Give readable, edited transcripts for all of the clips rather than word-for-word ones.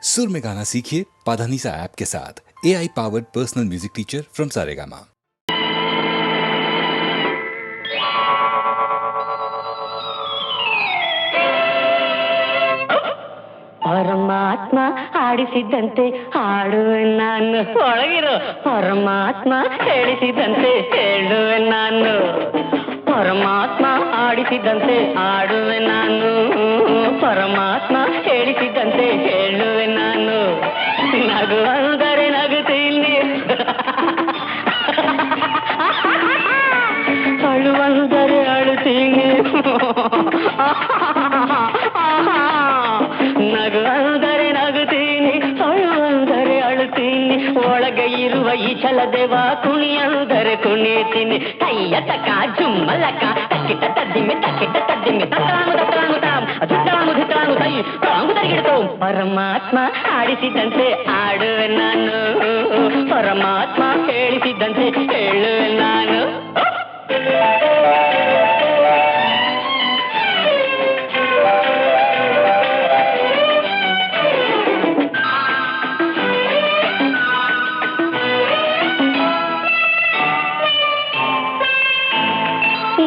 सुर में गाना सीखिए पाधानीसा ऐप के साथ। AI powered personal music teacher from Saregama. ಪರಮಾತ್ಮ ಆಡಿಸಿದಂತೆ ಹಾಡುವೆ ನಾನು, ಒಳಗಿರೋ ಪರಮಾತ್ಮ ಹೇಳಿಸಿದಂತೆ ಹೇಳುವೆ ನಾನು. ಪರಮಾತ್ಮ ಆಡಿಸಿದಂತೆ ಆಡುವೆ ನಾನು, ಪರಮಾತ್ಮ ಹೇಳಿಸಿದಂತೆ ಹೇಳುವೆ ನಾನು. ನಗು ಅಂದರೆ ನಗುತ್ತೀನಿ, ಅಳುವಂದರೆ ಅಳುತ್ತೀನಿ. ನಗು ಅಂದರೆ ನಗುತ್ತೀನಿ, ಅಳುವಂದರೆ ಅಳುತ್ತೀನಿ. ಒಳಗೆ ಇರುವ ಈ ಛಲದೇವ ಕುಣಿಯಂದರೆ ಕುಣಿಯುತ್ತೀನಿ. ಕೈಯ ತಕ ಜುಮ್ಮಲಕ ತಕ್ಕಿಟ ತದ್ದಿಮೆ ತಕ್ಕಿಟ ತದ್ದಿಮೆ ತಕ್ಕಾನು ತಕ್ಕಾನು ತಾಮ್ ದುಡ್ಡಾನು ಧಿಕ್ಕಾನು ತೈ ಪ್ರಾಂಗು ತರಿಗಿಡ್ತೋ. ಪರಮಾತ್ಮ ಆಡಿಸಿದಂತೆ ಆಡುವೆ ನಾನು, ಪರಮಾತ್ಮ ಹೇಳಿಸಿದಂತೆ ಹೇಳುವೆ ನಾನು.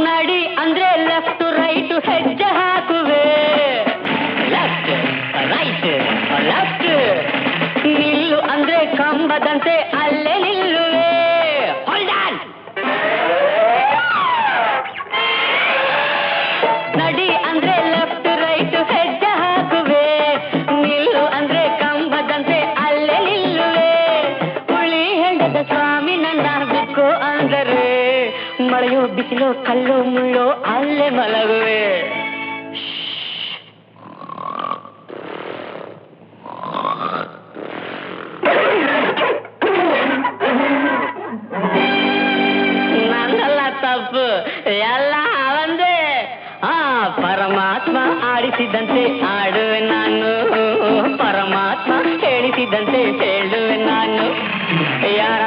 ನಡಿ ಅಂದ್ರೆ ಲೆಫ್ಟ್ ರೈಟ್ ಹೆಜ್ಜೆ ಹಾಕುವೆ, ಲೆಫ್ಟ್ ರೈಟ್ ಲೆಫ್ಟ್. ನಿಲ್ಲು ಅಂದ್ರೆ ಕಂಬದಂತೆ ಅಲ್ಲೇ ನಿಲ್ಲುವೆ, ಹೋಲ್ಡ್ ಆನ್. ನಡಿ ಅಂದ್ರೆ ಲೆಫ್ಟ್ ರೈಟ್ ಹೆಜ್ಜೆ ಹಾಕುವೆ, ನಿಲ್ಲು ಅಂದ್ರೆ ಕಂಬದಂತೆ ಅಲ್ಲೇ ನಿಲ್ಲುವೆ. ಹುಳಿ ಹೆಂಡದ ಸ್ವಾಮಿ ನನ್ನ ಬಿಕ್ಕು ಅಂದರೆ ಮಳೆಯೋ ಬಿಸಿಲೋ ಕಲ್ಲು ಮುಳ್ಳೋ ಅಲ್ಲೇ ಮಲಗುವೆ. ನನ್ನಲ್ಲ ತಪ್ಪು, ಎಲ್ಲ ಅವಂದೇ. ಪರಮಾತ್ಮ ಆಡಿಸಿದಂತೆ ಆಡುವೆ ನಾನು, ಪರಮಾತ್ಮ ಹೇಳಿಸಿದಂತೆ ಹೇಳುವೆ ನಾನು. ಯಾರ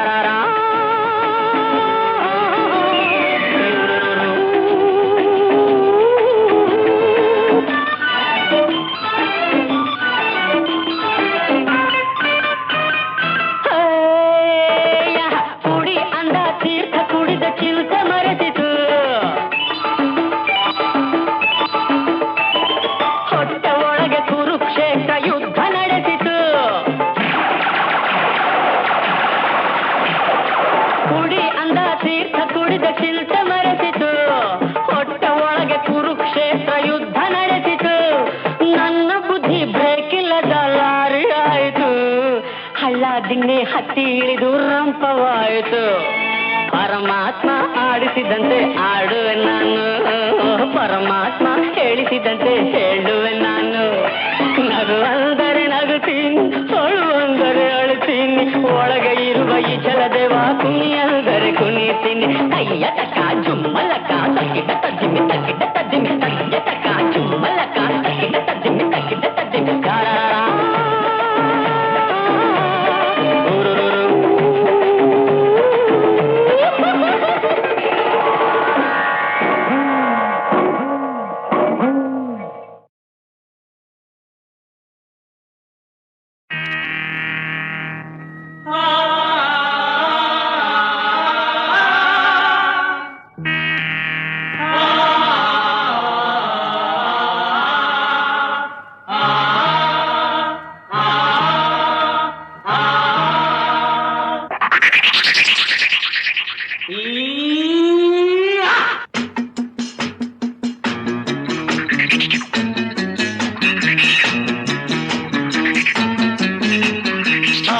ದಿಣ್ಣೆ ಹತ್ತಿ ಇಳಿದು ರಂಪವಾಯಿತು. ಪರಮಾತ್ಮ ಆಡಿಸಿದಂತೆ ಆಡುವೆ ನಾನು, ಪರಮಾತ್ಮ ಹೇಳಿಸಿದಂತೆ ಹೇಳುವೆ ನಾನು. ನಗು ಅಂದರೆ ನಗುತ್ತೀನಿ, ಅಳುವಂದರೆ ಅಳುತ್ತೀನಿ. ಒಳಗೆ ಇರುವ ಈ ಛಲದೇವ ಕುಣಿಯಂದರೆ ಕುಣಿಯುತ್ತೀನಿ. ಕೈಯ ತಕ ಜುಮ್ಮಲಕ ತಕ್ಕಿಟ ತದ್ದಿಮಿ ತಕ್ಕಿಟ ತದ್ದಿಮಿ ಕೈಯ ತಕ ಜುಮ್ಮಲಕ ತಕ್ಕಿಟ ತದ್ದಿಮಿ ತಕ್ಕಿಟ ತದ್ದಿಮಿ.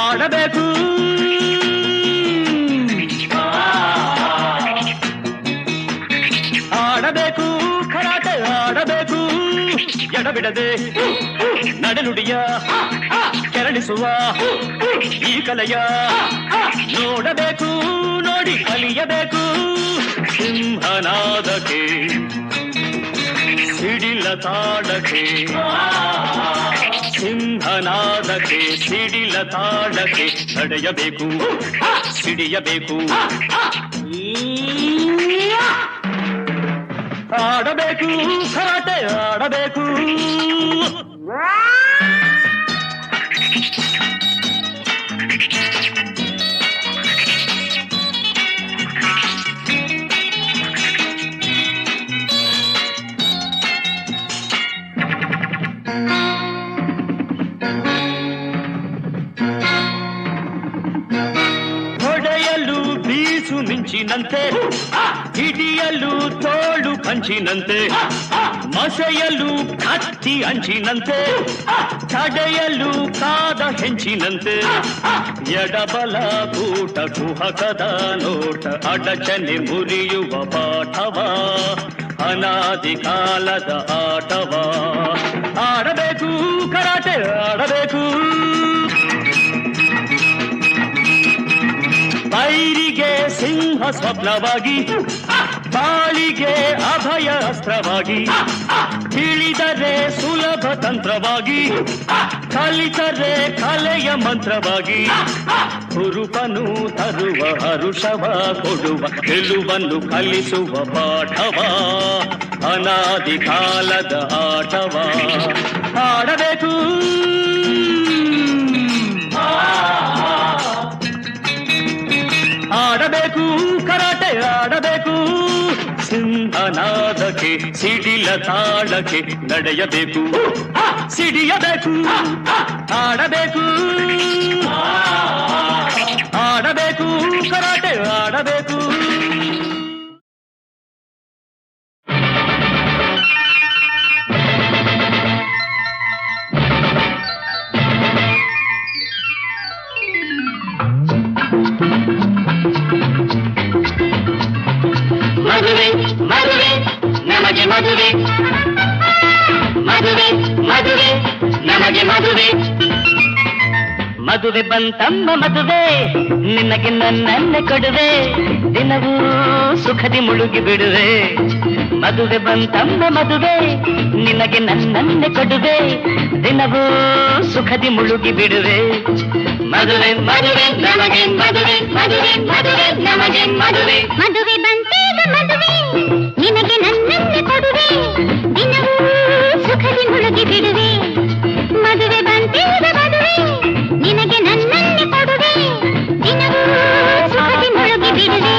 ಆಡಬೇಕು ಆಡಬೇಕು ಕರಾಟೆ ಆಡಬೇಕು, ಎಡಬಿಡದೆ ನಡೆನುಡಿಯ ಕೆರಳಿಸುವ ಈ ಕಲೆಯ ನೋಡಬೇಕು, ನೋಡಿ ಕಲಿಯಬೇಕು. ಸಿಂಹನಾದಕ್ಕೆ ಸಿಡಿಲ ತಾಡಕ್ಕೆ, ಸಿಂಹನಾದಕ್ಕೆ ಸಿಡಿಲ ತಾಡಕ್ಕೆ ತಡೆಯಬೇಕು, ಸಿಡಿಯಬೇಕು. ಆಡಬೇಕು ಕರಾಟೆ ಆಡಬೇಕು. ಕಂಚಿನಂತೆ ಹಿಡಿಯಲು ತೋಳು ಕಂಚಿನಂತೆ ಮಸೆಯಲು ಕತ್ತಿ ಅಂಚಿನಂತೆ ತಡೆಯಲು ಕಾದ ಹೆಂಚಿನಂತೆ ಎಡಬಲ ಕೂಟ ಕುಹಕದ ನೋಟ ಅಡಚಣೆ ಮುರಿಯುವ ಪಾಠವ ಅನಾದಿ ಕಾಲದ ಆಟವ ಆಡಬೇಕು ಕರಾಟೆ ಆಡಬೇಕು ಬೈರಿಗೆ ಸಿಂಹ ಸ್ವಪ್ನವಾಗಿ ಬಾಳಿಗೆ ಅಭಯ ಅಸ್ತ್ರವಾಗಿ ತಿಳಿದರೆ ಸುಲಭ ತಂತ್ರವಾಗಿ ಕಲಿತರೆ ಕಲೆಯ ಮಂತ್ರವಾಗಿ ಹುರುಪನು ತರುವ ಹರುಷವ ಕೊಡುವ ಗೆಲುವನ್ನು ಕಲಿಸುವ ಪಾಠವ ಅನಾದಿ ಕಾಲದ ಆಟವ ಆಡಬೇಕು ಆಡಬೇಕು ಕರಾಟೆ ಆಡಬೇಕು ಸಿಂಹನಾದಕ್ಕೆ ಸಿಡಿಲ ತಾಳಕ್ಕೆ ನಡೆಯಬೇಕು ಸಿಡಿಯಬೇಕು ಆಡಬೇಕು ಆಡಬೇಕು ಕರಾಟೆ ಆಡಬೇಕು ಮದುವೆ ಮದುವೆ ನಮಗೆ ಮದುವೆ ಮದುವೆ ಮದುವೆ ನಮಗೆ ಮದುವೆ ಮದುವೆ ಬಂತಮ್ಮ ಮದುವೆ ನಿನಗೆ ನನ್ನನ್ನೇ ಕೊಡುವೆ ದಿನವೂ ಸುಖದಿ ಮುಳುಗಿ ಬಿಡುವೆ ಮದುವೆ ಬಂತಮ್ಮ ಮದುವೆ ನಿನಗೆ ನನ್ನನ್ನೇ ಕೊಡುವೆ ದಿನವೂ ಸುಖದಿ ಮುಳುಗಿ ಬಿಡುವೆ ಮದುವೆ ಮದುವೆ ನಮಗೆ ಮದುವೆ ಮದುವೆ ಮದುವೆ ನಮಗೆ ಮದುವೆ ಮದುವೆ ಬಂತೀಗ ಮದುವೆ ನಿನಗೆ ನನ್ನನ್ನೇ ಕೊಡುವೆ ದಿನವೂ ಸುಖದಿ ಮುಳುಗಿ ಬಿಡುವೆ ಮದುವೆ ಬಂತೀಗ ಮದುವೆ ನಿನಗೆ ನನ್ನನ್ನೇ ಕೊಡುವೆ ದಿನವೂ ಸುಖದಿ ಮುಳುಗಿ ಬಿಡುವೆ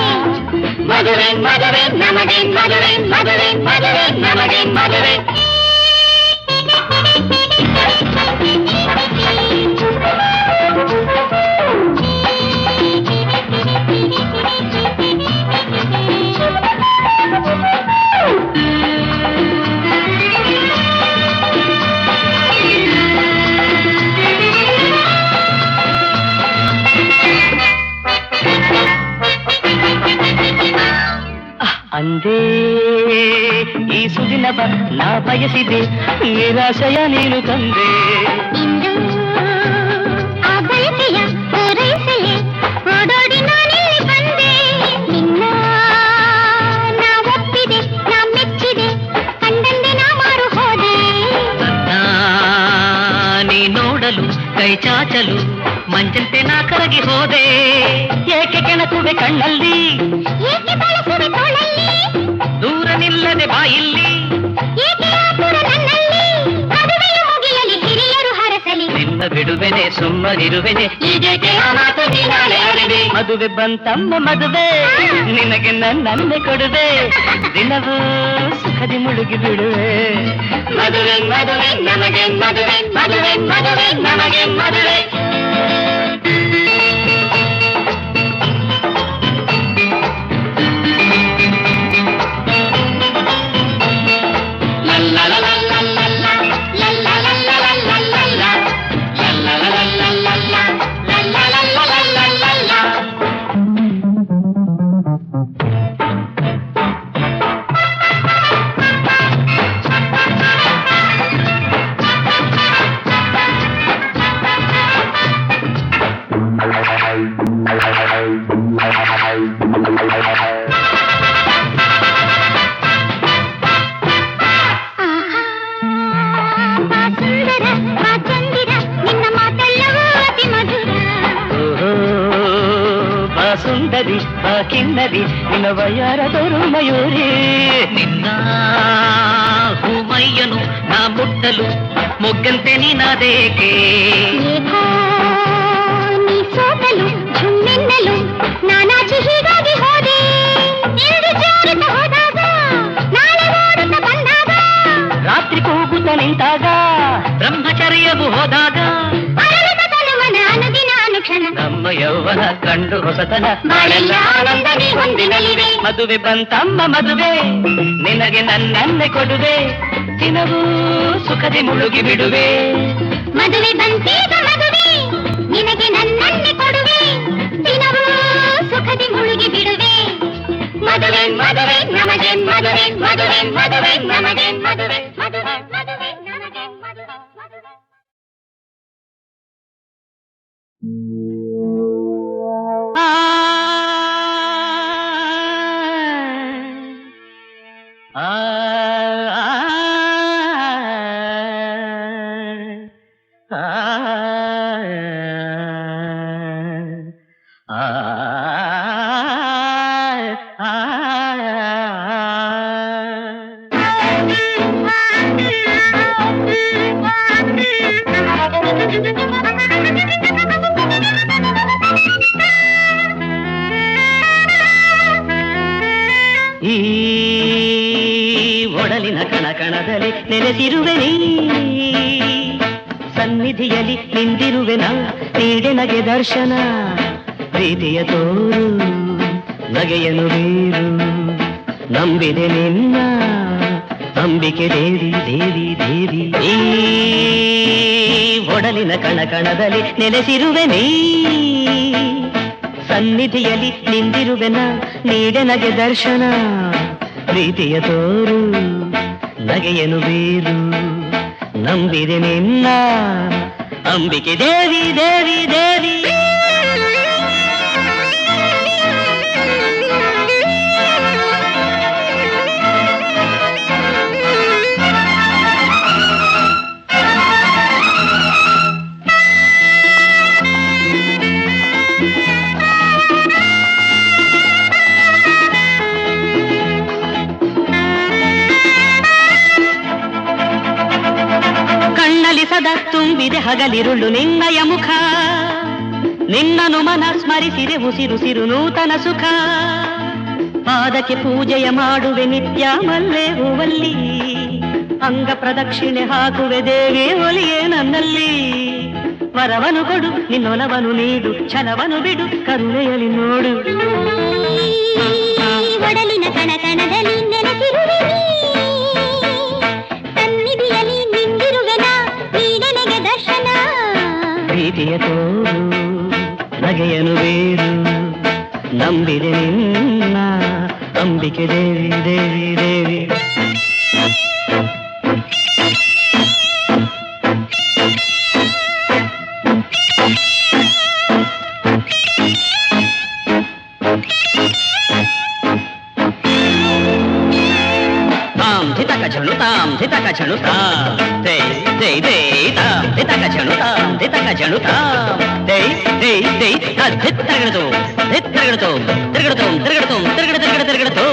ಮದುವೆ ಮದುವೆ ನಮಗೆ ಮದುವೆ ಮದುವೆ ಮದುವೆ ನಮಗೆ ಮದುವೆ ಅಂದೇ ಈ ಸುದಿನ ನಾ ಬಯಸಿದೆ ನಿರಾಶಯ ನೀನು ತಂದೆ ಇಂದು ಆ ಬಯಕೆಯ ಪೂರೈಸಲೇ ಓಡೋಡಿ ನಾನಿಲ್ಲಿ ಬಂದೆ ನಿನ್ನ ನಾ ಒಪ್ಪಿದೆ ನಾ ಮೆಚ್ಚಿದೆ ಕಂಡಂದೆ ನಾ ಮಾರು ಹೋದೆ ನೀ ನೋಡಲು ಕೈ ಚಾಚಲು ಮಂಚಂತೆ ನಾ ಕರಗಿ ಹೋದೆ ಏಕೆ ಕೆಣಕುವೆ ಕಣ್ಣಲ್ಲಿ ಏಕೆ ಬಳಸುವೆ ತೋಳಲ್ಲಿ ದೂರ ನಿಲ್ಲದೆ ಬಾಯಿಲ್ಲಿ ಏಕೆ ಆತುರ ನನ್ನಲ್ಲಿ ಮದುವೆಯು ಮುಗಿಯಲಿ ಹಿರಿಯರು ಹರಸಲಿ ನಿನ್ನ ಬಿಡುವೆನೆ ಸುಮ್ಮನಿರುವೆನೆ ಈಗೇಕೆ ಆ ಮಾತು ನೀ ನಾಳೆ ಆಡಿದೆ ಮದುವೆ ಬಂತಮ್ಮ ಮದುವೆ ನಿನಗೆ ನನ್ನನ್ನೇ ಕೊಡುವೆ ದಿನವೂ ಸುಖದಿ ಮುಳುಗಿ ಬಿಡುವೆ ಮದುವೆ ಮದುವೆ ನಮಗೆ ಮದುವೆ ಮದುವೆ ಮದುವೆ ನಮಗೆ ಮದುವೆ ಸುಂದರಿ ಆ ಕಿನ್ನರಿ ನಿನ್ನ ವಯ್ಯಾರದವರು ಮಯೂರಿ ನಿನ್ನ ಹೂಮಯ್ಯನು ನಾ ಮುಟ್ಟಲು ಮೊಗ್ಗಂತೆ ನೀನಾದೇಕೆ ನೀ ಸೋತಲು ಝುಮ್ಮೆನ್ನಲು ನಾನಾಚಿ ಹೀಗಾಗಿ ಹೋದೆ ಹೋದಾಗ ನಾಳೆ ಓಡುತ್ತ ಬಂದಾಗ ರಾತ್ರಿ ಕೂಗುತ್ತ ನಿಂತಾಗ ಬ್ರಹ್ಮಚರ್ಯವು ಹೋದಾಗ ಅನುದಿನ ಅನುಕ್ಷಣ ನಮ್ಮ ಯೌವನ ಕಂಡು ಹೊಸತನ ಬಾಳೆಲ್ಲ ಆನಂದವೇ ಹೊಂದಿನಲಿವೆ. ಮದುವೆ ಬಂತಮ್ಮ ಮದುವೆ, ನಿನಗೆ ನನ್ನನ್ನೇ ಕೊಡುವೆ, ದಿನವೂ ಸುಖದಿ ಮುಳುಗಿ ಬಿಡುವೆ. ಮದುವೆ ಬಂತೀಗ ಮದುವೆ, ನಿನಗೆ ನನ್ನನ್ನೇ ಕೊಡುವೆ, ದಿನವೂ ಸುಖದಿ ಮುಳುಗಿ ಬಿಡುವೆ. ಮದುವೆ ಮದುವೆ ನಮಗೆ ಮದುವೆ, ಮದುವೆ ಮದುವೆ ನಮಗೆ ಮದುವೆ, ಮದುವೆ ಮದುವೆ ನಮಗೆ ಮದುವೆ, ಮದುವೆ. ಈ ಒಡಲಿನ ಕಣಕಣದಲ್ಲಿ ನೆಲೆಸಿರುವೆ ನೀ, ಸನ್ನಿಧಿಯಲ್ಲಿ ನಿಂದಿರುವೆನ, ನೀಡೆ ನಗೆ ದರ್ಶನ, ಪ್ರೀತಿಯ ತೋರು ನಗೆಯನು ಬೀರು, ನಂಬಿದೆ ನಿನ್ನ ಅಂಬಿಕೆ ದೇವಿ ದೇವಿ ದೇವಿ. ಈ ಒಡಲಿನ ಕಣಕಣದಲ್ಲಿ ನೆಲೆಸಿರುವೆ ನೀ, ಸನ್ನಿಧಿಯಲ್ಲಿ ನಿಂದಿರುವೆನ, ನೀಡೆ ನಗೆ ದರ್ಶನ, ಪ್ರೀತಿಯ ತೋರು ನಗೆಯನು ಬೀರು, ನಂಬಿದೆ ನಿನ್ನ ಅಂಬಿಕೆ ದೇವಿ ದೇವಿ ದೇವಿ. ಸದಾ ತುಂಬಿದೆ ಹಗಲಿರುಳು ನಿನ್ನಯ ಮುಖ, ನಿನ್ನನು ಮನ ಸ್ಮರಿಸಿದೆ ಉಸಿರುಸಿರು ನೂತನ ಸುಖ, ಪಾದಕ್ಕೆ ಪೂಜೆಯ ಮಾಡುವೆ ನಿತ್ಯ ಮಲ್ಲೆ ಹೂವಲ್ಲಿ, ಅಂಗ ಪ್ರದಕ್ಷಿಣೆ ಹಾಕುವೆ ದೇವಿ ಒಲಿಯೇ ನನ್ನಲ್ಲಿ, ವರವನು ಕೊಡು ನಿನ್ನೊಲವನು ನೀಡು, ಛಲವನು ಬಿಡು ಕರುಣೆಯಲ್ಲಿ ನೋಡು. ಒಡಲಿನ ಕಣಕಣದಲ್ಲಿ ನೆನೆಸಿರುವೆ ಸನ್ನಿಧಿಯಲ್ಲಿ ನಿಂದಿರುವೆನ, ನೀಡೆನೆಗೆ ದರ್ಶನ, ಪ್ರೀತಿಯ ತೋರು ನಗೆಯನು ಬೇರು, ನಂಬಿದೆ ನಿನ್ನ ಅಂಬಿಕೆ ದೇವಿ ದೇವಿ ದೇವಿ. ಧಿತಕ ಝಣುತಾಂ ದೈ ದೈ ದೈ ತಾಂ ಧಿತಕ ಝಣುತಾಂ ಧಿತಕ ಝಣುತಾಂ ದೈ ದೈ ದೈ ಧಿತ್ತರಗಡತು ಧಿತ್ತರಗಡತು ತಿರುಗಡತು ತಿರುಗಡತು ತಿರುಗಡ ತಿರುಗಡ ತಿರುಗಡತು.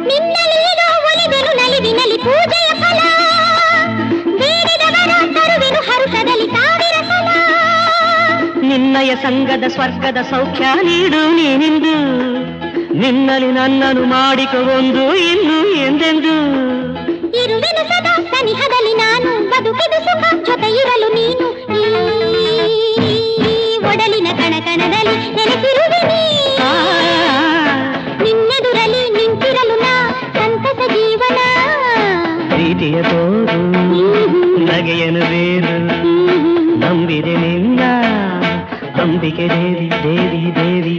ನಿನ್ನಲ್ಲಿರೋ ಒಲಿವೆನು ನಲಿವಿನಲ್ಲಿ ಪೂಜೆಯ ಫಲ, ಬೇಡಿದವರ ತರುವೆನು ಹರುಷದಲ್ಲಿ ಸಾವಿರ ಸಲ, ನಿನ್ನಯ ಸಂಗದ ಸ್ವರ್ಗದ ಸೌಖ್ಯ ನೀಡು ನೀನಿಂದು, ನಿನ್ನಲ್ಲಿ ನನ್ನನ್ನು ಮಾಡಿಕೊಂಡು ಇನ್ನು ಎಂದೆಂದು, ಇರುವೆನು ಸದಾ ಸನಿಹದಲ್ಲಿ ನಾನು, ಬದುಕಿದು ಸುಖ ಜೊತೆ ಇರಲು ನೀನು, ಈ ಒಡಲಿನ ಕಣಕಣದಲ್ಲಿ ನೆಲೆಸಿರುವೆ ನೀ, ನಿನ್ನೆದುರಲ್ಲಿ ನಿಂತಿರಲು ನಾ ಸಂತಸ ಜೀವನ, ಪ್ರೀತಿಯ ತೋರು ನಗೆಯನು ಬೇರು, ನಂಬಿದೆ ನಿನ್ನ ಅಂಬಿಕೆ ದೇವಿ ದೇವಿ ದೇವಿ.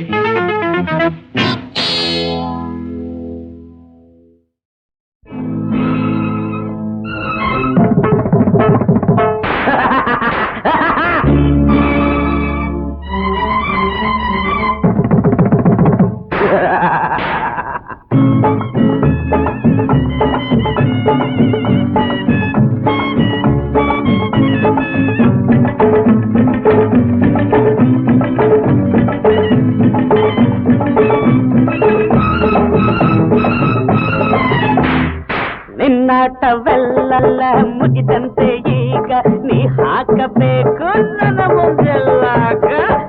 ನಿನ್ನಾಟವೆಲ್ಲ ಮುಗಿದಂತೆ ಈಗ ನೀ ಹಾಕಬೇಕು ನನ್ನ ಮುಂದೆಲ್ಲಾಗ,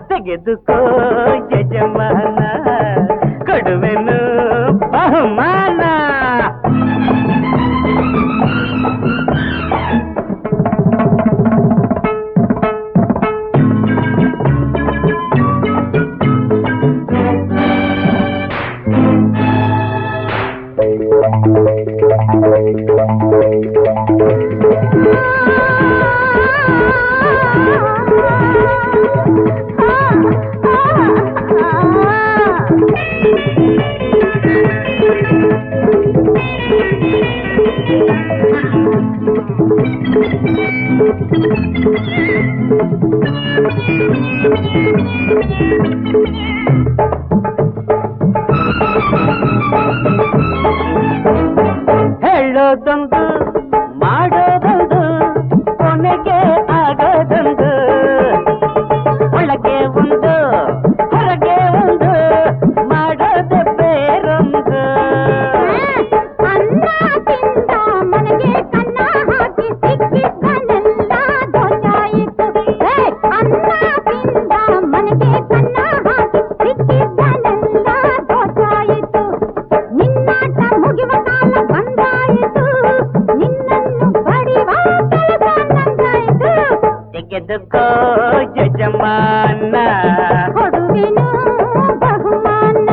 ತೆಗೆದುಕೋ ಯಜಮಾನ ಕೊಡುವೆನು ಬಹುಮಾನ. ಹೇಳೋದೊಂದು ಮಾಡೋದೊಂದು ಕೊನೆಗೆ ಆಗೋದೊಂದು ಒಳಗೆ ಒಂದು ಹೊರಗೆ ಒಂದು ಮಾಡೋದು ಬೇರೊಂದು ಅನ್ನ ತಿಂದ ಮನೆಗೆ ಕನ್ನ ಹಾಕಿ ಸಿಕ್ಕಿದ್ದನ್ನೆಲ್ಲ ದೋಚಾಯಿತು ಅನ್ನ ತಿಂದ ಮನೆಗೆ ಕನ್ನ ಹಾಕಿ ಸಿಕ್ಕಿದ್ದನ್ನೆಲ್ಲ ದೋಚಾಯಿತು ನಿನ್ನಾಟ ಮುಗಿವ ಕಾಲ ಬಂದಾಯಿತು ನಿನ್ನನ್ನು ಬಡಿವ ಕೆಲಸ ನಂದಾಯಿತು ತೆಗೆದುಕೋ ಯಜಮಾನ ಕೊಡುವೆನು ಬಹುಮಾನ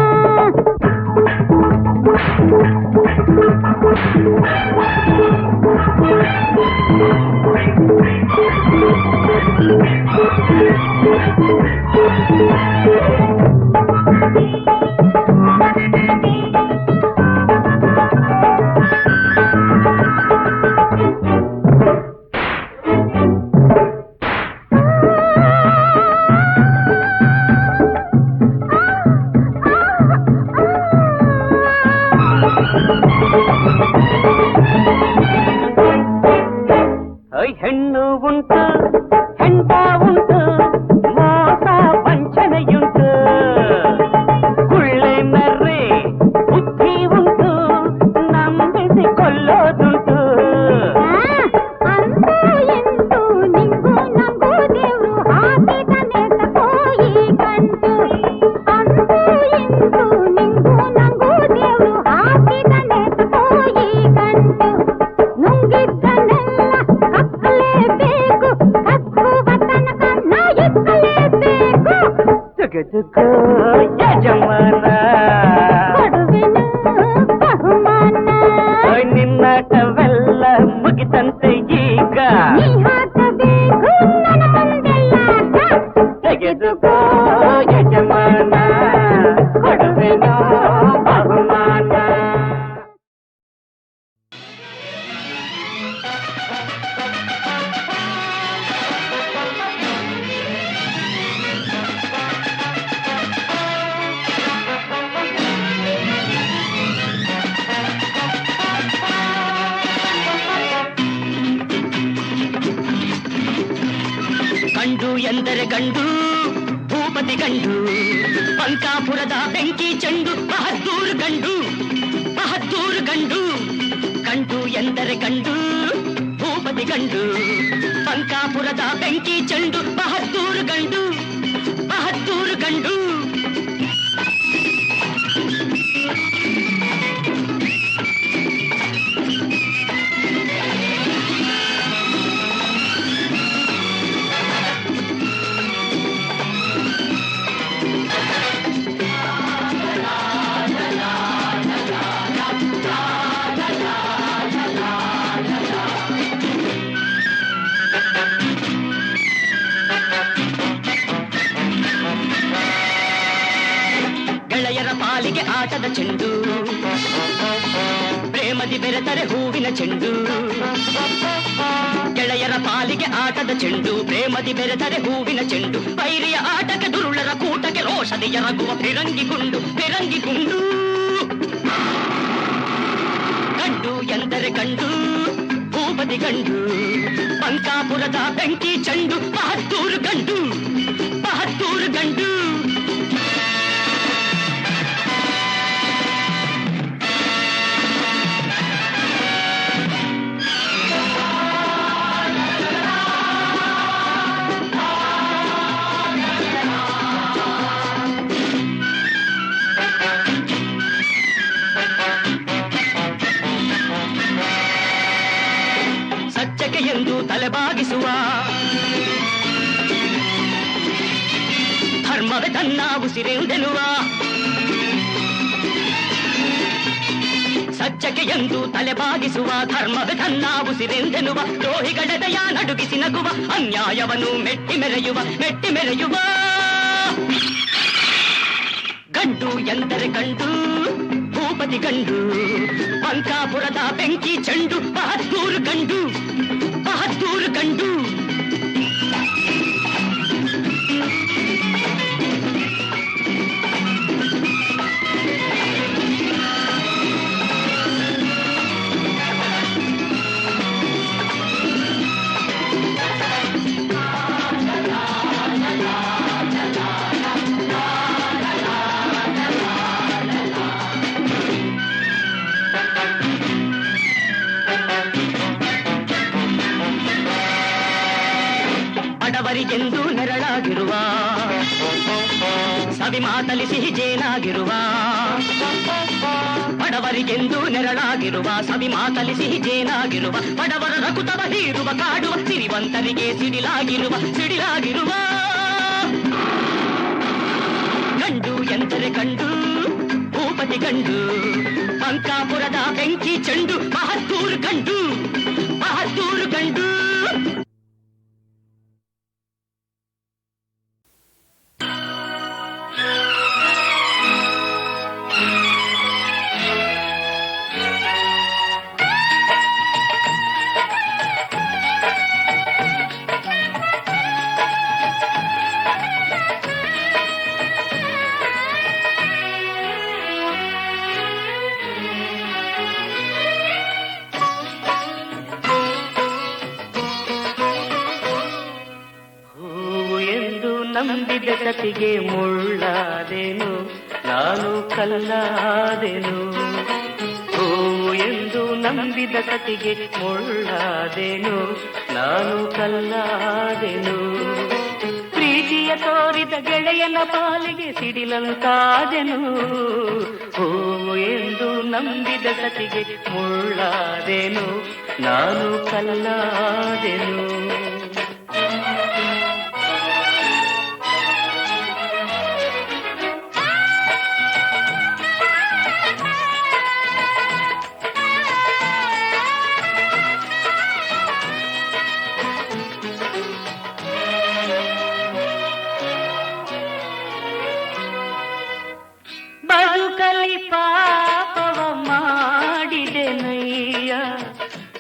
ಹೆಣ್ಣು ಉಂಟು ಹೆಂಡ ಉಂಟು ಮೋಸ ವಂಚನೆಯುಂಟು ಕುಳ್ಳೆ ಮರ್ರೆ ಬುದ್ಧಿ ಉಂಟು ನಂಬಿಸಿಕೊಳ್ಳೋದುಂಟು ಅಂತೂ ಎಂತೂ ನಿಂಗೂ ನಂಗೂ ದೇವ್ರು ಹಾಕಿದನೆ ತಕೋಯಿ ಗಂಟು ಅಂತೂ ಎಂತೂ ನಿಂಗೂ ನಂಗೂ ದೇವ್ರು ಹಾಕಿದನೆ ತಕೋಯಿ ಗಂಟು ನುಂಗಿದ್ದನ್ನೆಲ್ಲ ಕಕ್ಕಲೇಬೇಕು ಕಕ್ಕುವ ತನಕ ನಾ ಇಕ್ಕಲೇಬೇಕು ತೆಗೆದುಕೋ ಯಜಮಾನ ಕೊಡುವೆನು ಬಹುಮಾನ ನಿನ್ನಾಟವೆಲ್ಲ ಮುಗಿತಂತೆ ಈಗ ನೀ ಹಾಕಬೇಕು ನನ್ನ ಮುಂದೆಲ್ಲ ತೆಗೆದುಕೋ ಯಜಮಾನ ಕೊಡುವೆನೋ ಬಹುಮಾನ ಗಂಡು ಎಂದರೆ ಗಂಡು ಭೂಪತಿ ಗಂಡು ಪಂಕಾಪುರದ ಬೆಂಕಿ ಚೆಂಡು ಬಹದ್ದೂರು ಗಂಡು ಬಹದ್ದೂರು ಗಂಡು ಗಂಡು ಎಂದರೆ ಗಂಡು ಭೂಪತಿ ಗಂಡು ಪಂಕಾಪುರದ ಬೆಂಕಿ ಚೆಂಡು ಬಹದ್ದೂರು ಗಂಡು ಬಹದ್ದೂರು ಗಂಡು ಗೆಳೆಯರ ಪಾಲಿಗೆ ಆಟದ ಚೆಂಡು ಪ್ರೇಮದಿ ಬೆರೆತರೆ ಹೂವಿನ ಚೆಂಡು ಗೆಳೆಯರ ಪಾಲಿಗೆ ಆಟದ ಚೆಂಡು ಪ್ರೇಮದಿ ಬೆರೆತರೆ ಹೂವಿನ ಚೆಂಡು ವೈರಿಯ ಆಟಕ್ಕೆ ದುರುಳರ ಕೂಟಕ್ಕೆ ರೋಷದಿ ಎರಗುವ ಫಿರಂಗಿ ಗುಂಡು ಫಿರಂಗಿ ಗುಂಡು ಗಂಡು ಎಂದರೆ ಗಂಡು ಭೂಪತಿ ಗಂಡು ಪಂಕಾಪುರದ ಬೆಂಕಿ ಚೆಂಡು ಬಹದ್ದೂರು ಗಂಡು ಬಹದ್ದೂರು ಗಂಡು ಸತ್ಯಕ್ಕೆ ಎಂದು ತಲೆಬಾಗಿಸುವ ಧರ್ಮವೇ ತನ್ನ ಉಸಿರೆಂದೆನುವ ಸತ್ಯಕ್ಕೆ ಎಂದು ತಲೆಬಾಗಿಸುವ ಧರ್ಮವೇ ತನ್ನ ಉಸಿರೆಂದೆನುವ ದ್ರೋಹಿಗಳ ದಯ ನಡುಗಿಸಿ ನಗುವ ಅನ್ಯಾಯವನ್ನು ಮೆಟ್ಟಿ ಮೆರೆಯುವ ಗಂಡು ಎಂದರೆ ಗಂಡು ಭೂಪತಿ ಗಂಡು ಪಂಕಾಪುರದ ಬೆಂಕಿ ಚೆಂಡು ಬಹದ್ದೂರು ಗಂಡು ಬಹದ್ದೂರು ಬಡವರಿಗೆಂದು ನೆರಳಾಗಿರುವ ಸವಿ ಮಾತಲಿ ಸಿಹಿ ಜೇನಾಗಿರುವ ಬಡವರಿಗೆಂದು ನೆರಳಾಗಿರುವ ಸವಿ ಮಾತಲಿ ಸಿಹಿ ಜೇನಾಗಿರುವ ಬಡವರ ರಕುತವ ಹೀರುವ ಕಾಡುವ ಸಿರಿವಂತರಿಗೆ ಸಿಡಿಲಾಗಿರುವ ಗಂಡು ಎಂದರೆ ಕಂಡು ಭೂಪತಿ ಗಂಡು ಬಂಕಾಪುರದ ಬೆಂಕಿ ಚೆಂಡು ಮಹತ್ತೂರು ಗಂಡು ನಂಬಿದ ಕತಿಗೆ ಮುಳ್ಳಾದೆನು ನಾನು ಕಲ್ಲಾದೆನು ಹೂವು ಎಂದು ನಂಬಿದ ಕತಿಗೆ ಮುಳ್ಳಾದೆನು ನಾನು ಕಲ್ಲಾದೆನು ಪ್ರೀತಿಯ ತೋರಿದ ಗೆಳೆಯನ ಪಾಲಿಗೆ ಸಿಡಿಲಂತಾದೆನು ಹೂವು ಎಂದು ನಂಬಿದ ಕತಿಗೆ ಮುಳ್ಳಾದೆನು ನಾನು ಕಲ್ಲಾದೆನು ಬದುಕಲಿ ಪಾಪವ ಮಾಡಿದೆನಯ್ಯ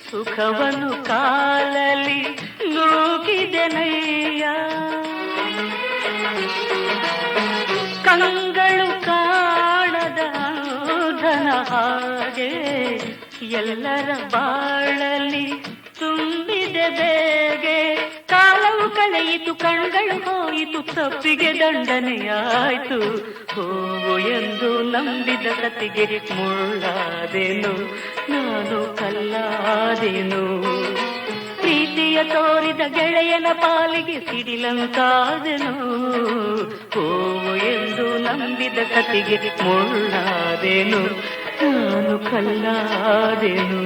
ಸುಖವನ್ನು ಕಾಲಲಿ ನೂಕಿದೆನಯ್ಯ ಕಂಗಳು ಕಾಣದ ಧನ ಹಾಗೆ ಎಲ್ಲರ ಬಾಳಲಿ ತುಂಬಿದೆ ಬೇಗೆ ಕಾಲವು ಕಳೆಯಿತು ಕಣ್ಗಳು ಹೋಯಿತು ತಪ್ಪಿಗೆ ದಂಡನೆಯಾಯ್ತು ಹೂವು ಎಂದು ನಂಬಿದ ಕತಿಗೆ ಮುಳ್ಳಾದೆನು ನಾನು ಕಲ್ಲಾದೆನು ಪ್ರೀತಿಯ ತೋರಿದ ಗೆಳೆಯನ ಪಾಲಿಗೆ ಸಿಡಿಲಂತಾದೆನು ಹೂವು ಎಂದು ನಂಬಿದ ಕತಿಗೆ ಮುಳ್ಳಾದೆನು ನಾನು ಕಲ್ಲಾದೆನು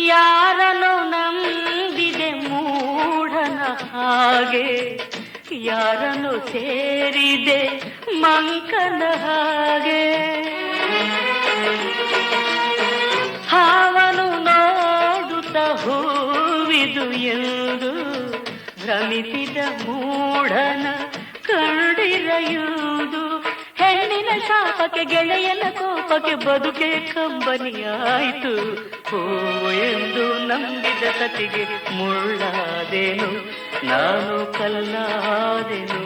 ಯಾರನ್ನು ನಂಬಿದೆ ಮೂಢನ ಹಾಗೆ ಯಾರನ್ನು ಸೇರಿದೆ ಮಂಕನ ಹಾಗೆ ಹಾವನು ನೋಡುತ್ತ ಹೂವಿದು ಎಂದು ಭ್ರಮಿಸಿದ ಮೂಢನ ಕಂಡಿರೆಯುವುದು ಹೆಣ್ಣಿನ ಶಾಪಕ್ಕೆ ಗೆಳೆಯನ ಕೋಪಕ್ಕೆ ಬದುಕೆ ಕಂಬನಿಯಾಯಿತು ಹೂವು ಎಂದು ನಂಬಿದ ಕತಿಗೆ ಮುಳ್ಳಾದೆನು ನಾನು ಕಲ್ಲಾದೆನು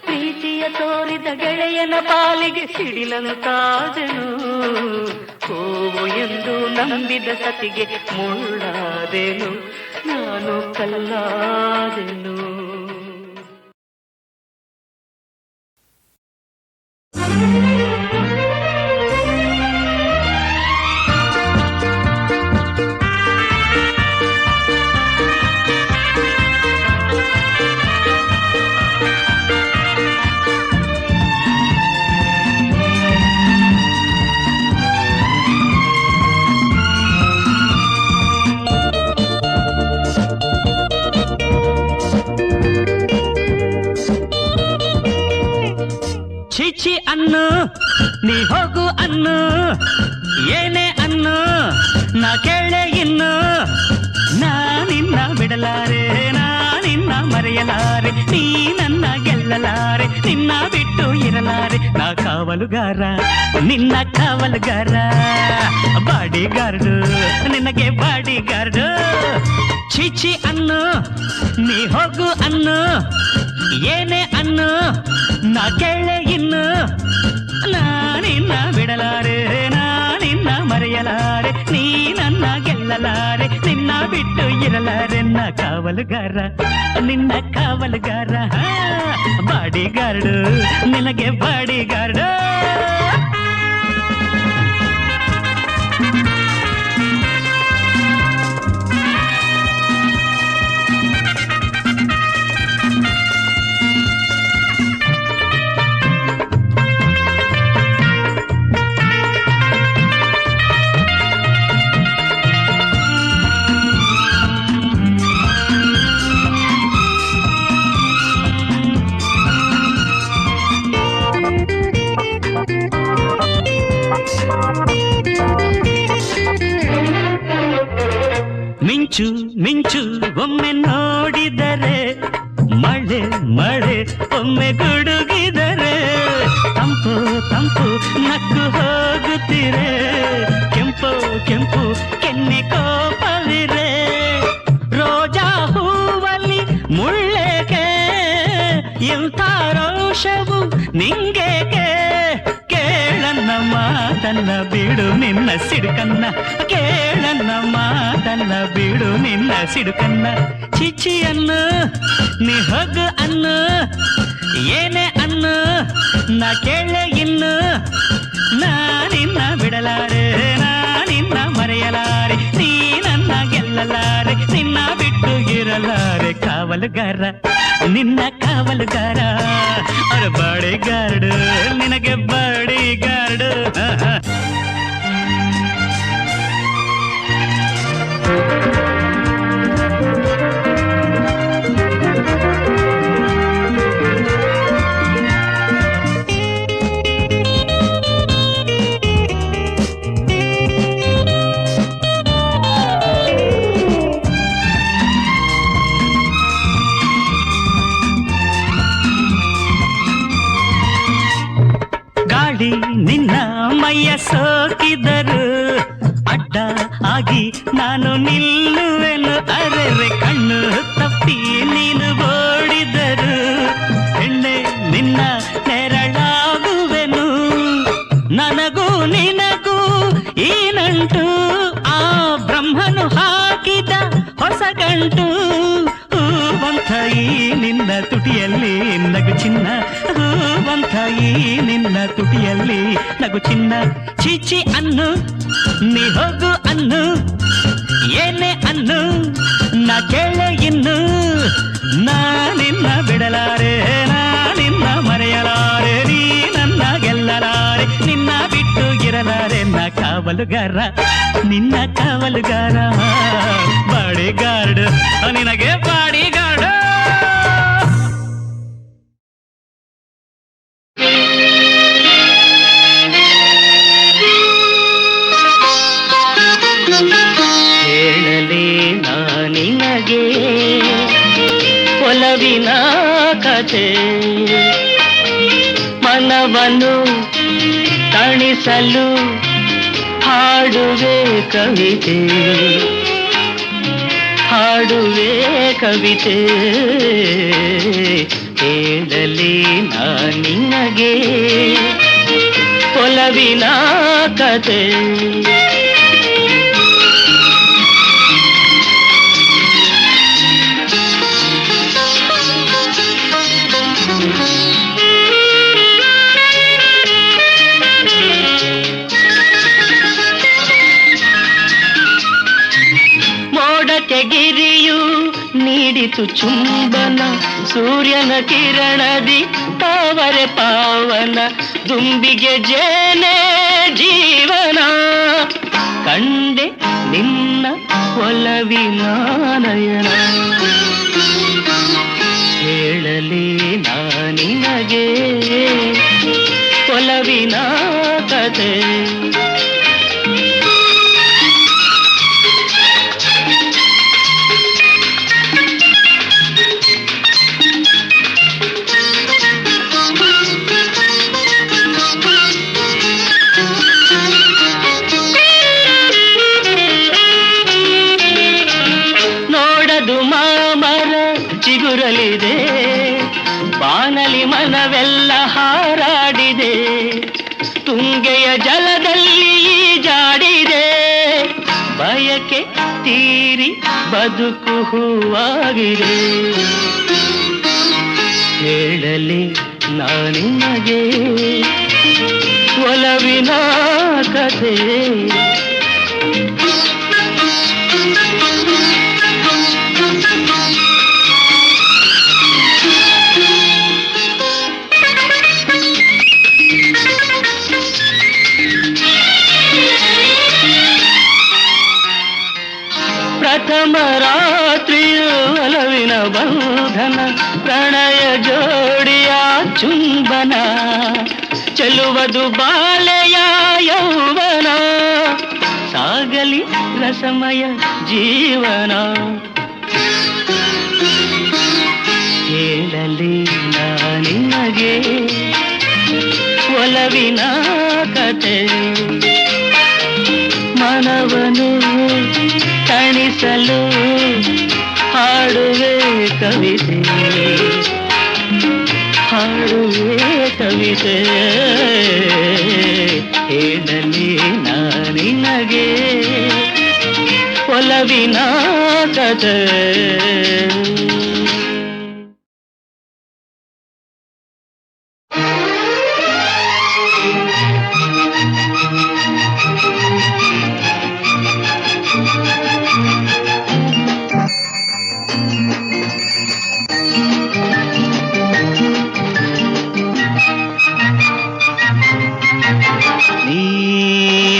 ಪ್ರೀತಿಯ ತೋರಿದ ಗೆಳೆಯನ ಪಾಲಿಗೆ ಸಿಡಿಲಂತಾದೆನು ಹೂವು ಎಂದು ನಂಬಿದ ಕತಿಗೆ ಮುಳ್ಳಾದೆನು ನಾನು ಕಲ್ಲಾದೆನು ಛೀ ಅನ್ನು ನೀ ಹೋಗು ಅನ್ನು ಏನೇ ಅನ್ನು ನಾ ಕೇಳೆ ಇನ್ನು ನಾನಿನ್ನ ಬಿಡಲಾರೆ ನಾನಿನ್ನ ಮರೆಯಲಾರೆ ನೀ ನನ್ನ ಗೆಲ್ಲಲಾರೆ ನಿನ್ನ ಬಿಟ್ಟು ಇರಲಾರೆ ನಾ ಕಾವಲುಗಾರ ನಿನ್ನ ಕಾವಲುಗಾರ ಬಾಡಿಗಾರ್ಡು ನಿನಗೆ ಬಾಡಿಗಾರ್ಡು ಛೀ ಅನ್ನು ನೀ ಹೋಗು ಅನ್ನು ಏನೇ ಅನ್ನು ನಾ ಕೇಳೆ ಇನ್ನು ನಾನಿನ್ನ ಬಿಡಲಾರೆ ನಾನಿನ್ನ ಮರೆಯಲಾರೆ ಗೆಲ್ಲಲಾರೆ ನಿನ್ನ ಬಿಟ್ಟು ಇರಲಾರೆ ನಾ ಕಾವಲುಗಾರ ನಿನ್ನ ಕಾವಲುಗಾರ ಬಾಡಿಗಾರ್ಡು ನಿನಗೆ ಬಾಡಿಗಾರ್ಡು ಮಿಂಚು ಮಿಂಚು ಒಮ್ಮೆ ನೋಡಿದರೆ ಮಳೆ ಮಳೆ ಒಮ್ಮೆ ಗುಡುಗಿದರೆ ತಂಪು ತಂಪು ನಕ್ಕು ಹೋಗುತ್ತಿರೆ ಕೆಂಪು ಕೆಂಪು ಕೆನ್ನೆ ಕೋಪವಿರೆ ರೋಜಾ ಹೂವಲ್ಲಿ ಮುಳ್ಳೆಗೆ ಎಂಥ ರೋಷವು ನಿಂಗೇಕೆ ಕೇಳನ್ನ ಮಾತನ್ನ ಬಿಡು ನಿನ್ನ ಸಿಡುಕನ್ನ ಕೇಳನ್ನ ಮಾತನ್ನ ಬಿಡು ನಿನ್ನ ಸಿಡುಕನ್ನ ಚಿಚಿಯನ್ನು ನೀ ಹೋಗು ಅನ್ನು ಏನೇ ಅನ್ನು ನಾ ಕೇಳೆ ಇನ್ನು ನಾನಿನ್ನ ಬಿಡಲಾರೆ ನಾನಿನ್ನ ಮರೆಯಲಾರೆ ನೀ ನನ್ನ ಗೆಲ್ಲಲಾರೆ ನಿನ್ನ ಬಿಟ್ಟು ಇರಲಾರೆ ಕಾವಲುಗಾರ ನಿನ್ನ ಕಾವಲುಗಾರ ಅವರ ಬಾಡಿಗಾರ್ಡು ನಿನಗೆ ಬಾಡಿಗಾರ್ಡು ಗಾಳಿ ನಿನ್ನ ಮೈಯ ಸೋಕಿದರು ಅಡ್ಡ ಆಗಿ ನಾನು ನಿಲ್ಲುವೆನು ಅರೆರೆ ಕಣ್ಣು ತಪ್ಪಿ ನೀನು ಓಡಿದರು ಹೆಣ್ಣೆ ನಿನ್ನ ನೆರಳಾಗುವೆನು ನನಗೂ ನಿನಗೂ ಈ ನಂಟು ಆ ಬ್ರಹ್ಮನು ಹಾಕಿದ ಹೊಸ ಗಂಟು ಹೂವಂತ ಈ ನಿನ್ನ ತುಟಿಯಲ್ಲಿ ನಗು ಚಿನ್ನ ಹೂವಂತ ಈ ನಿನ್ನ ತುಟಿಯಲ್ಲಿ ನಗು ಚಿನ್ನ ಚೀಚಿ ಅನ್ನು ನೀ ಹೋಗು ಅನ್ನು ಏನೇ ಅನ್ನು ನಾ ಕೇಳೆ ಇನ್ನು ನಾನಿನ್ನ ಬಿಡಲಾರೆ ನಾನಿನ್ನ ಮರೆಯಲಾರೆ ನೀ ನನ್ನ ಗೆಲ್ಲಲಾರೆ ನಿನ್ನ ಬಿಟ್ಟು ಇರಲಾರೆ ನಾ ಕಾವಲುಗಾರ ನಿನ್ನ ಕಾವಲುಗಾರ ಬಾಡಿಗಾರ್ಡ್ ನಿನಗೆ ಬಾಡಿಗಾರ್ಡ್ ಹೇಳಲೇ ನಾನಿನಗೆ ಒಲವಿನ ಕಥೆ ಮನವನ್ನು ತಣಿಸಲು ಹಾಡುವೆ ಕವಿತೆ ಹಾಡುವೆ ಕವಿತೆ ಹೇಳಲೇ ನಾನಿನಗೆ ಒಲವಿನ ಕಥೆ ಮೋಡಕ್ಕೆ ಗಿರಿಯು ನೀಡಿತು ಚುಂಬನ ಸೂರ್ಯನ ಕಿರಣದಿ ತಾವರೆ ಪಾವನ ದುಂಬಿಗೆ ಜೇನೆ ಜೀವನ ಕಂಡೆ ನಿನ್ನ ಒಲವಿನ ನಯನ ಹೇಳಲಿ ನಾನಿನಗೆ ಒಲವಿನ ಕಥೆ ಚಿಗುರಲಿದೆ ಬಾನಲಿ ಮನವೆಲ್ಲ ಹಾರಾಡಿದೆ ತುಂಗೆಯ ಜಲದಲ್ಲಿ ಜಾಡಿದೆ ಬಯಕೆ ತೀರಿ ಬದುಕು ಹೂವಾಗಿದೆ. ಹೇಳಲಿ ನಾನಿನಗೆ ಒಲವಿನ ಕಥೆ. ಪ್ರಥಮ ರಾತ್ರಿಯು ಒಲವಿನ ಬಂಧನ, ಪ್ರಣಯ ಜೋಡಿಯ ಚುಂಬನ, ಚೆಲುವುದು ಬಾಳೆಯ ಯೌವನ, ಸಾಗಲಿ ರಸಮಯ ಜೀವನ. ಹೇಳಲಿ ನಾನಿನಗೆ ಒಲವಿನ ಕಥೆ. ಮನವನು ತಣಿಸಲು ಹಾಡುವೆ ಕವಿತೆ, ಹಾಡುವೆ ಕವಿತೆ. ಹೇಳಲಿ ನಾನಿನಗೆ ಒಲವಿನ ಕಥೆ.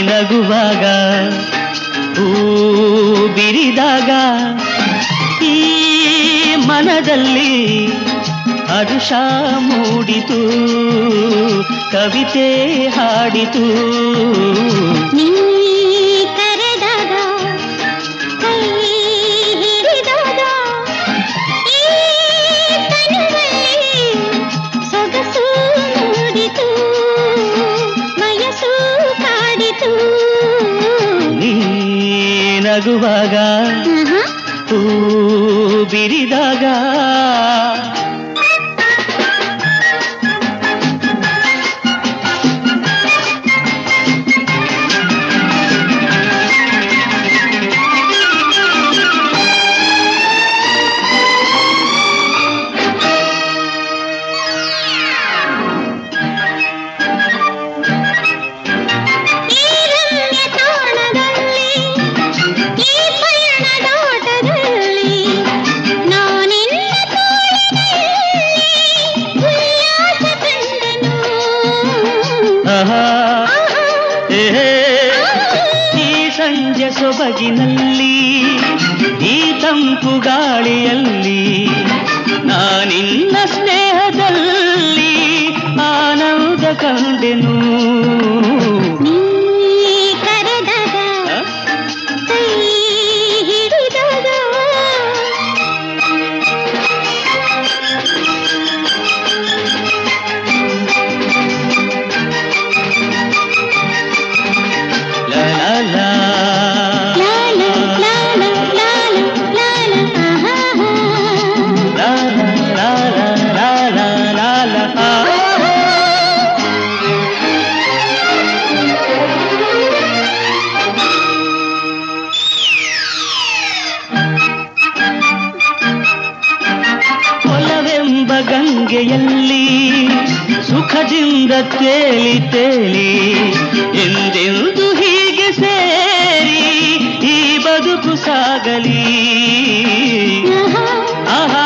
ನಗುವಾಗ ಹೂ ಬಿರಿದಾಗ ಈ ಮನದಲ್ಲಿ ಹರುಷ ಮೂಡಿತು, ಕವಿತೆ ಹಾಡಿತು. ನೀ ಕರೆದಾಗ ಕೈ ಹಿಡಿದಾಗ ಈ ತನುವಲ್ಲಿ ಸೊಗಸು ಮೂಡಿತು, ವಯಸ್ಸು ಕಾಡಿತು. ನೀ ನಗುವಾಗ ಹೂ ಬಿರಿದಾಗ ಸಂಜೆ ಸೊಬಗಿನಲ್ಲಿ ಈ ತಂಪು ಗಾಳಿಯಲ್ಲಿ ನಾನಿನ್ನ ಸ್ನೇಹದಲ್ಲಿ ಆನಂದ ಕಂಡೆನು. ನೀ ಕರೆದಾಗ ಕೈ ಹಿಡಿದಾಗ ಗಂಗೆಯಲ್ಲಿ ಸುಖದಿಂದ ತೇಲಿ ತೇಲಿ ಎಂದೆಂದು ಹೀಗೆ ಸೇರಿ ಈ ಬದುಕು ಸಾಗಲಿ. ಆಹಾ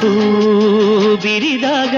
ಹೂ ಬಿರಿದಾಗ